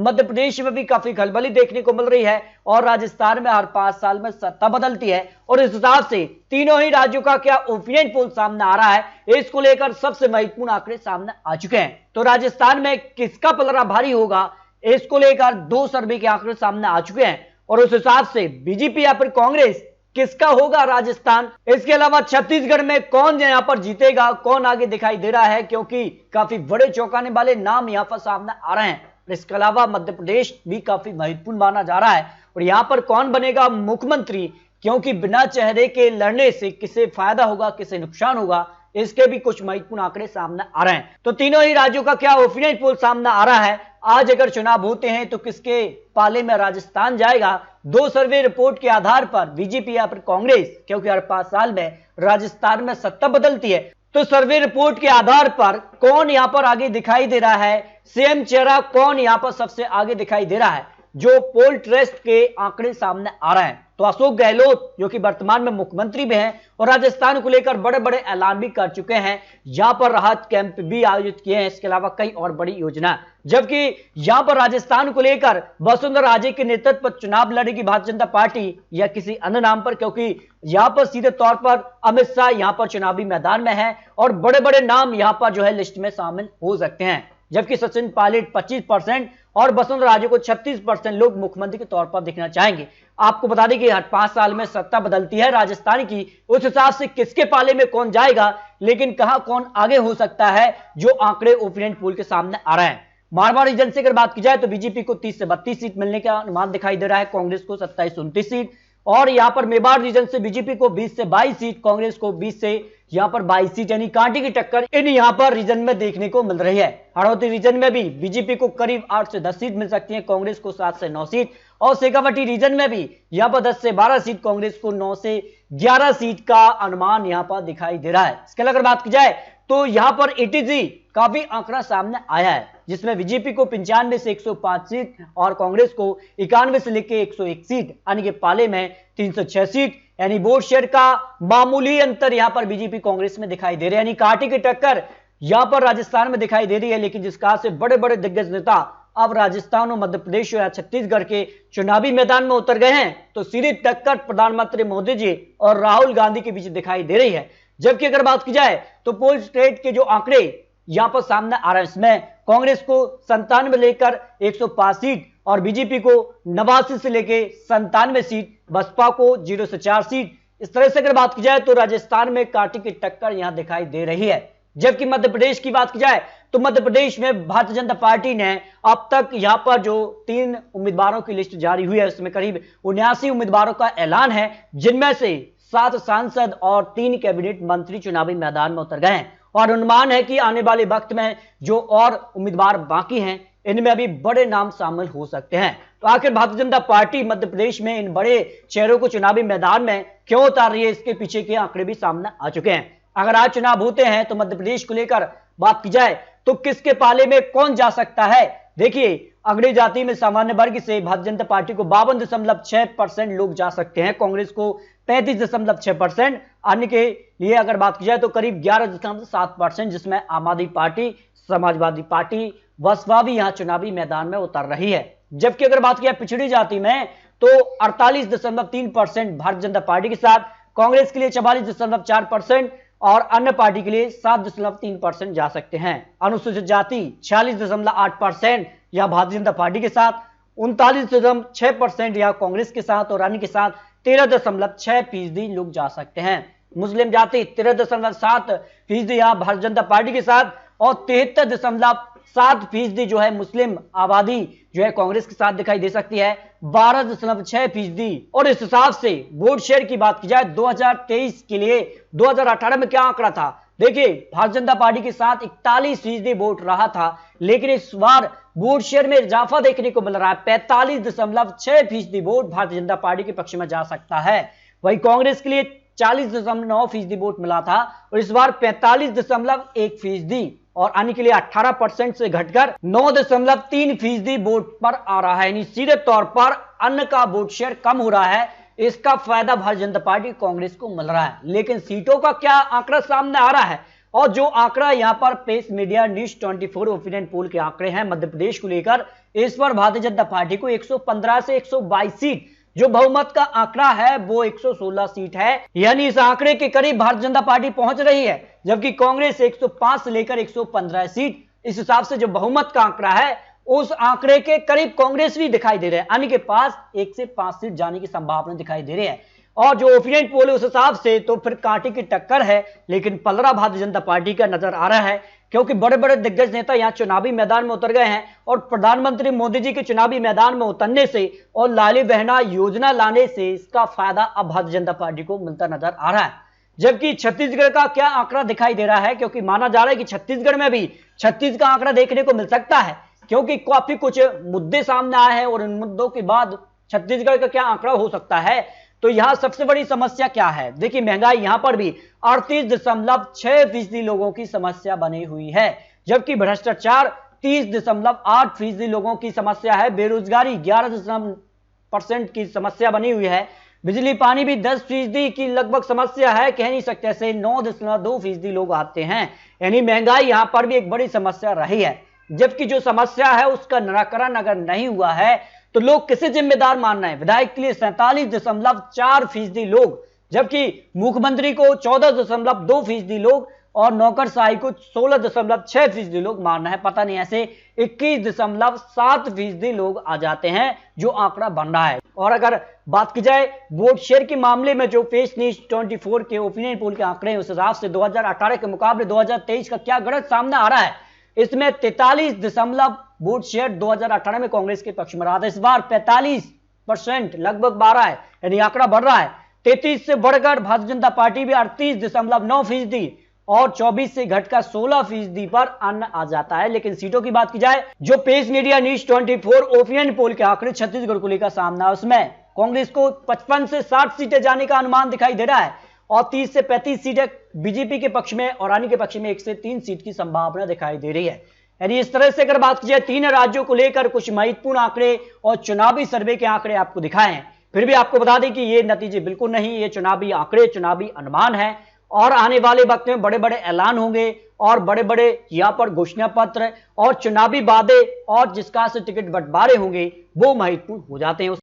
मध्य प्रदेश में भी काफी खलबली देखने को मिल रही है और राजस्थान में हर 5 साल में सत्ता बदलती है और इस हिसाब से तीनों ही राज्यों का क्या ओपिनियन पोल सामने आ रहा है, इसको लेकर सबसे महत्वपूर्ण आंकड़े सामने आ चुके हैं। तो राजस्थान में किसका पलड़ा भारी होगा, इसको लेकर 2 सर्वे के आंकड़े सामने आ चुके हैं और उस हिसाब से बीजेपी या फिर कांग्रेस किसका होगा राजस्थान। इसके अलावा छत्तीसगढ़ में कौन यहां पर जीतेगा, कौन आगे दिखाई दे रहा है, क्योंकि काफी बड़े चौंकाने वाले नाम यहां पर सामने आ रहे हैं। इसके अलावा मध्य प्रदेश भी काफी महत्वपूर्ण माना जा रहा है और यहां पर कौन बनेगा मुख्यमंत्री, क्योंकि बिना चेहरे के लड़ने से किसे फायदा होगा किसे नुकसान होगा, इसके भी कुछ महत्वपूर्ण आंकड़े सामने आ रहे हैं। तो तीनों ही राज्यों का क्या ओपिनियन पोल सामने आ रहा है, आज अगर चुनाव होते हैं तो किसके पाले में राजस्थान जाएगा। 2 सर्वे रिपोर्ट के आधार पर बीजेपी या फिर कांग्रेस, क्योंकि हर 5 साल में राजस्थान में सत्ता बदलती है, तो सर्वे रिपोर्ट के आधार पर कौन यहां पर आगे दिखाई दे रहा है, सीएम चेहरा कौन यहां पर सबसे आगे दिखाई दे रहा है, जो पोल ट्रस्ट के आंकड़े सामने आ रहे हैं। तो अशोक गहलोत जो कि वर्तमान में मुख्यमंत्री भी हैं और राजस्थान को लेकर बड़े बड़े ऐलान भी कर चुके हैं, यहां पर राहत कैंप भी आयोजित किए हैं, इसके अलावा कई और बड़ी योजना, जबकि यहां पर राजस्थान को लेकर वसुंधरा राजे के नेतृत्व पर चुनाव लड़ेगी भारतीय जनता पार्टी या किसी अन्य नाम पर, क्योंकि यहां पर सीधे तौर पर अमित शाह यहां पर चुनावी मैदान में है और बड़े बड़े नाम यहां पर जो है लिस्ट में शामिल हो सकते हैं, जबकि सचिन पायलट 25% और वसुंधरा राजे को 36% लोग मुख्यमंत्री के तौर पर दिखना चाहेंगे। आपको बता दें कि हर 5 साल में सत्ता बदलती है राजस्थान की, उस हिसाब से किसके पाले में कौन जाएगा, लेकिन कहां कौन आगे हो सकता है, जो आंकड़े ओपिनियन पोल के सामने आ रहे हैं। मारवाड़ रीजन से अगर बात की जाए तो बीजेपी को 30 से 32 सीट मिलने का अनुमान दिखाई दे रहा है, कांग्रेस को 27 से 29 सीट, और यहां पर मेवाड़ रीजन से बीजेपी को 20 से 22 सीट, कांग्रेस को 20 से यहां पर 22 सीट, यानी कांटे की टक्कर इन यहां पर रीजन में देखने को मिल रही है। हड़ौती रीजन में भी बीजेपी को करीब 8 से 10 सीट मिल सकती है, कांग्रेस को 7 से 9 सीट, और शेखावाटी रीजन में भी यहां पर 10 से 12 सीट, कांग्रेस को 9 से 11 सीट का अनुमान यहां पर दिखाई दे रहा है। इसके अलावा अगर बात की जाए तो यहां पर एटीजी काफी आंकड़ा सामने आया है, जिसमें बीजेपी को 95 से 105 सीट और कांग्रेस को 91 से लेकर 101 सीट, यानी कि पाले में 306 सीट, यानी वोट शेयर का मामूली अंतर यहां पर बीजेपी कांग्रेस में दिखाई दे रहे हैं, यानी कांटे की टक्कर यहां पर राजस्थान में दिखाई दे रही है। लेकिन जिस कहा से बड़े बड़े दिग्गज नेता अब राजस्थान और मध्य प्रदेश या छत्तीसगढ़ के चुनावी मैदान में उतर गए हैं, तो सीधी टक्कर प्रधानमंत्री मोदी जी और राहुल गांधी के बीच दिखाई दे रही है। जबकि अगर बात की जाए तो पोल स्टेट के जो आंकड़े यहां पर सामने आ रहे हैं, इसमें कांग्रेस को 97 लेकर 105 सीट और बीजेपी को 89 से लेकर 97 सीट, बसपा को 0 से 4 सीट। इस तरह से अगर बात की जाए तो राजस्थान में कांटे की टक्कर यहां दिखाई दे रही है। जबकि मध्य प्रदेश की बात की जाए तो मध्य प्रदेश में भारतीय जनता पार्टी ने अब तक यहां पर जो 3 उम्मीदवारों की लिस्ट जारी हुई है, उसमें करीब 79 उम्मीदवारों का ऐलान है, जिनमें से 7 सांसद और 3 कैबिनेट मंत्री चुनावी मैदान में उतर गए हैं और अनुमान है कि आने वाले वक्त में जो और उम्मीदवार बाकी हैं, इनमें अभी बड़े नाम शामिल हो सकते हैं। तो आखिर भारतीय जनता पार्टी मध्य प्रदेश में इन बड़े चेहरों को चुनावी मैदान में क्यों उतार रही है, इसके पीछे के आंकड़े भी सामने आ चुके हैं। अगर आज चुनाव होते हैं तो मध्य प्रदेश को लेकर बात की जाए तो किसके पाले में कौन जा सकता है। देखिए, अग्रणी जाति में सामान्य वर्ग से भारतीय जनता पार्टी को 52.6% लोग जा सकते हैं, कांग्रेस को 35.6%, अन्य के लिए अगर बात की जाए तो करीब 11.7%, जिसमें आम आदमी पार्टी, समाजवादी पार्टी, बसपा भी यहां चुनावी मैदान में उतर रही है। जबकि अगर बात की जाए पिछड़ी जाति में तो 48.3% भारतीय जनता पार्टी के साथ, कांग्रेस के लिए 44.4% और अन्य पार्टी के लिए 7.3% जा सकते हैं। अनुसूचित जाति 46.8% या भारतीय जनता पार्टी के साथ, 39.6% या कांग्रेस के साथ और अन्य के साथ 13.6% लोग जा सकते हैं। मुस्लिम जाति 13.7% या भारतीय जनता पार्टी के साथ और 73.7% जो है मुस्लिम आबादी जो है कांग्रेस के साथ दिखाई दे सकती है, 12.6%। और इस हिसाब से वोट शेयर की बात की जाए 2023 के लिए, 2018 में क्या आंकड़ा था, देखिए भारतीय जनता पार्टी के साथ 41% वोट रहा था, लेकिन इस बार वोट शेयर में इजाफा देखने को मिल रहा है, 45.6% वोट भारतीय जनता पार्टी के पक्ष में जा सकता है। वही कांग्रेस के लिए 40.9% वोट मिला था और इस बार 45.1%, और अन्य के लिए 18% से घटकर 9.3% वोट पर आ रहा है, यानी सीधे तौर पर अन्य का वोट शेयर कम हो रहा है। इसका फायदा भारतीय जनता पार्टी कांग्रेस को मिल रहा है। लेकिन सीटों का क्या आंकड़ा सामने आ रहा है, और जो आंकड़ा यहां पर pace media news 24 opinion poll के आंकड़े हैं मध्य प्रदेश को लेकर, इस पर भारतीय जनता पार्टी को 115 से 122 सीट, जो बहुमत का आंकड़ा है वो 116 सीट है, यानी इस आंकड़े के करीब भारतीय जनता पार्टी पहुंच रही है। जबकि कांग्रेस 105 से लेकर 115 सीट, इस हिसाब से जो बहुमत का आंकड़ा है उस आंकड़े के करीब कांग्रेस भी दिखाई दे रहे हैं, अन्य के पास 1 से 5 सीट जाने की संभावना दिखाई दे रही है। और जो ओपिनियन पोल है उस हिसाब से तो फिर कांटे की टक्कर है, लेकिन पलड़ा भारतीय जनता पार्टी का नजर आ रहा है, क्योंकि बड़े बड़े दिग्गज नेता यहां चुनावी मैदान में उतर गए हैं और प्रधानमंत्री मोदी जी के चुनावी मैदान में उतरने से और लाली बहना योजना लाने से इसका फायदा अब भारतीय जनता पार्टी को मिलता नजर आ रहा है। जबकि छत्तीसगढ़ का क्या आंकड़ा दिखाई दे रहा है, क्योंकि माना जा रहा है कि छत्तीसगढ़ में भी 36 का आंकड़ा देखने को मिल सकता है, क्योंकि काफी कुछ मुद्दे सामने आए हैं और इन मुद्दों के बाद छत्तीसगढ़ का क्या आंकड़ा हो सकता है। तो यहां सबसे बड़ी समस्या क्या है, देखिए महंगाई यहां पर भी 38.6% लोगों की समस्या बनी हुई है, जबकि भ्रष्टाचार 30.8% लोगों की समस्या है, बेरोजगारी 11% की समस्या बनी हुई है, बिजली पानी भी 10% की लगभग समस्या है, कह नहीं सकते ऐसे 9.2% लोग आते हैं, यानी महंगाई यहां पर भी एक बड़ी समस्या रही है। जबकि जो समस्या है उसका निराकरण अगर नहीं हुआ है तो लोग किसे जिम्मेदार मानना है, विधायक के लिए 47.4% लोग, जबकि मुख्यमंत्री को 14.2% लोग और नौकरशाही को 16.6% लोग मानना है। पता नहीं ऐसे 21.7% लोग आ जाते हैं जो आंकड़ा बन रहा है। और अगर बात की जाए वोट शेयर के मामले में जो फेस न्यूज 24 के ओपिनियन पोल के आंकड़े हैं उस हिसाब से 2018 के मुकाबले 2023 का क्या गणित सामने आ रहा है, इसमें 43 वोट शेयर 2018 में कांग्रेस के पक्ष में रहा था, इस बार 45% लगभग 12 है, यानी आंकड़ा बढ़ रहा है। 33 से बढ़कर भारतीय जनता पार्टी भी 38.9% और 24 से घटकर 16% पर अन्य आ जाता है। लेकिन सीटों की बात की जाए, जो page media news 24 opinion poll के आंकड़े छत्तीसगढ़ को लेकर सामने है, उसमें कांग्रेस को 55 से 60 सीटें जाने का अनुमान दिखाई दे रहा है और 30 से 35 सीटें बीजेपी के पक्ष में और अन्य के पक्ष में 1 से 3 सीट की संभावना दिखाई दे रही है। यानी इस तरह से अगर बात की जाए 3 राज्यों को लेकर कुछ महत्वपूर्ण आंकड़े और चुनावी सर्वे के आंकड़े आपको दिखाए हैं। फिर भी आपको बता दें कि ये नतीजे बिल्कुल नहीं, ये चुनावी आंकड़े, चुनावी अनुमान है और आने वाले वक्त में बड़े बड़े ऐलान होंगे और बड़े बड़े यहाँ पर घोषणा पत्र और चुनावी वादे और जिसका से टिकट बंटवारे होंगे वो महत्वपूर्ण हो जाते हैं।